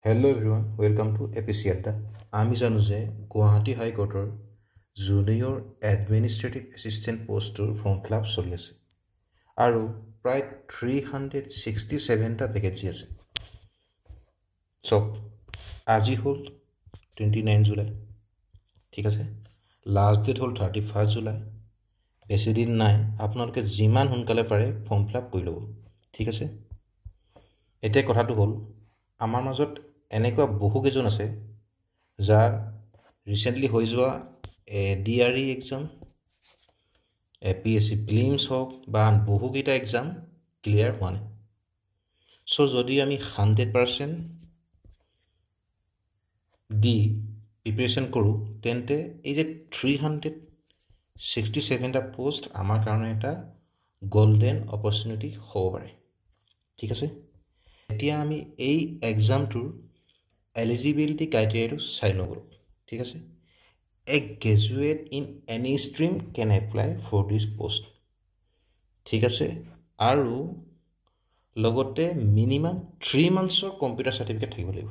Hello everyone, welcome to APC Adda. আমি জানো যে গুৱাহাটী হাই কোৰ্টৰ জুনিয়ৰ এডমিনিষ্ট্ৰেটিভ এছিষ্টেণ্ট পোষ্টৰ ফৰ্ম ফিল আপ চলি আছে আৰু প্ৰায় 367টা ভেকেঞ্চি আছে। আজি হ'ল 29 জুলাই, ঠিক আছে। লাষ্ট ডেট হ'ল 31 জুলাই। বেছি দিন নাই, আপোনালোকে যিমান সোনকালে পাৰে ফৰ্ম ফিল আপ কৰি ল'ব, ঠিক আছে। এতিয়া কথাটো হ'ল আমাৰ মাজত এনেকুৱা বহুকেইজন আছে যাৰ ৰিচেণ্টলি হৈ যোৱা DRE এক্সাম, APSC প্ৰিলিমছ হওক বা বহুকেইটা এক্সাম ক্লিয়াৰ হোৱা নাই। যদি আমি 100% দি প্ৰিপেৰেশ্যন কৰোঁ তেন্তে এই যে 367টা পোষ্ট আমাৰ কাৰণে এটা গল্ডেন অপৰচুনিটি হ'ব পাৰে, ঠিক আছে। এতিয়া আমি এই এক্সামটোৰ এলিজিবিলিটি ক্ৰাইটেৰিয়াটো চাই লওঁ, ঠিক আছে। A graduate in any stream can apply for this post, ঠিক আছে। আৰু লগতে মিনিমাম 3 মান্থছৰ কম্পিউটাৰ চাৰ্টিফিকেট থাকিব লাগিব,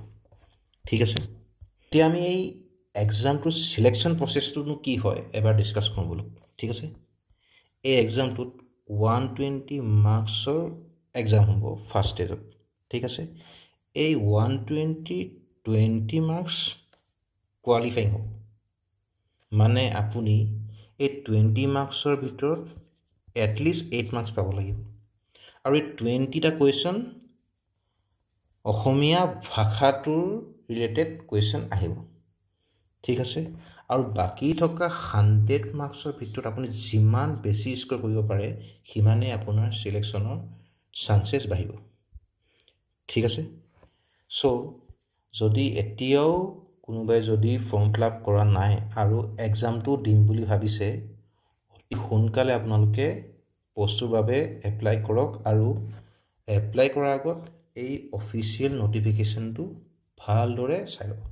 ঠিক আছে। এতিয়া আমি এই এক্সামটোৰ চিলেকশ্যন প্ৰচেছটোনো কি হয় এবাৰ ডিছকাছ কৰোঁ বোলো, ঠিক আছে। এই এক্সামটোত 120 মাৰ্কছৰ এক্সাম হ'ব ফাৰ্ষ্ট ষ্টেজত, ঠিক আছে। এই 120 মাৰ্কছ কোৱালিফাইং হ'ব, মানে আপুনি এই 20 মাৰ্কছৰ ভিতৰত এটলিষ্ট 8 মাৰ্কছ পাব লাগিব। আৰু এই 20টা কুৱেশ্যন অসমীয়া ভাষাটোৰ ৰিলেটেড কুৱেশ্যন আহিব, ঠিক আছে। আৰু বাকী থকা 100 মাৰ্কছৰ ভিতৰত আপুনি যিমান বেছি স্ক'ৰ কৰিব পাৰে সিমানেই আপোনাৰ চিলেকশ্যনৰ চান্সেছ বাঢ়িব, ঠিক আছে। যদি এতিয়াও কোনোবাই যদি ফৰ্ম ফিল আপ কৰা নাই আৰু এক্সামটো দিম বুলি ভাবিছে, অতি সোনকালে আপোনালোকে পষ্টটোৰ বাবে এপ্লাই কৰক আৰু এপ্লাই কৰাৰ আগত এই অফিচিয়েল ন'টিফিকেশ্যনটো ভালদৰে চাই লওক,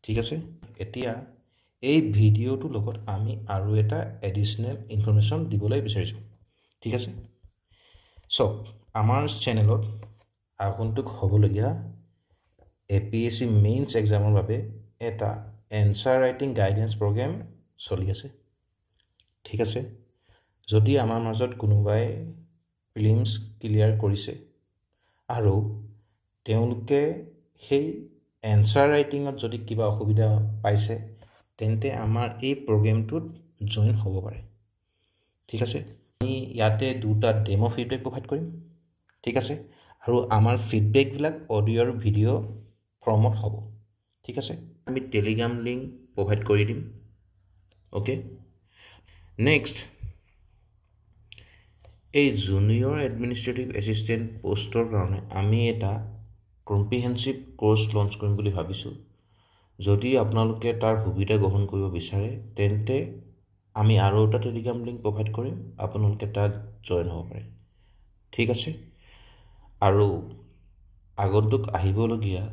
ঠিক আছে। এতিয়া এই ভিডিঅ'টোৰ লগত আমি আৰু এটা এডিশ্যনেল ইনফৰমেশ্যন দিবলৈ বিচাৰিছোঁ, ঠিক আছে। আমাৰ চেনেলত আগন্তুক হ'বলগীয়া APSC মেইনছ এক্সামৰ বাবে এটা এনচাৰ ৰাইটিং গাইডেন্স প্ৰগ্ৰেম চলি আছে, ঠিক আছে। যদি আমাৰ মাজত কোনোবাই প্ৰিলিমছ ক্লিয়াৰ কৰিছে আৰু তেওঁলোকে সেই এনচাৰ ৰাইটিঙত যদি কিবা অসুবিধা পাইছে তেন্তে আমাৰ এই প্ৰগ্ৰেমটোত জইন হ'ব পাৰে, ঠিক আছে। আমি ইয়াতে 2টা ডেমো ফিডবেক প্ৰভাইড কৰিম, ঠিক আছে। আৰু আমাৰ ফিডবেকবিলাক অডিঅ' আৰু ভিডিঅ' ফৰ্মত হ'ব, ঠিক আছে। আমি টেলিগ্ৰাম লিংক প্ৰভাইড কৰি দিম, অ'কে। নেক্সট, এই জুনিয়ৰ এডমিনিষ্ট্ৰেটিভ এছিষ্টেণ্ট পোষ্টৰ কাৰণে আমি এটা কম্প্ৰিহেনচিভ কোৰ্চ লঞ্চ কৰিম বুলি ভাবিছোঁ। যদি আপোনালোকে তাৰ সুবিধা গ্ৰহণ কৰিব বিচাৰে তেন্তে আমি আৰু এটা টেলিগ্ৰাম লিংক প্ৰভাইড কৰিম, আপোনালোকে তাত জইন হ'ব পাৰে, ঠিক আছে। আৰু আগন্তুক আহিবলগীয়া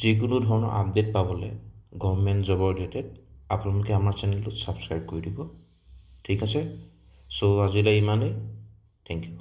যিকোনো ধৰণৰ আপডেট পাবলৈ গভৰ্ণমেণ্ট জবৰ ৰিলেটেড আপোনালোকে আমাৰ চেনেলটোত ছাবস্ক্ৰাইব কৰি দিব, ঠিক আছে। আজিলৈ ইমানেই, থেংক ইউ।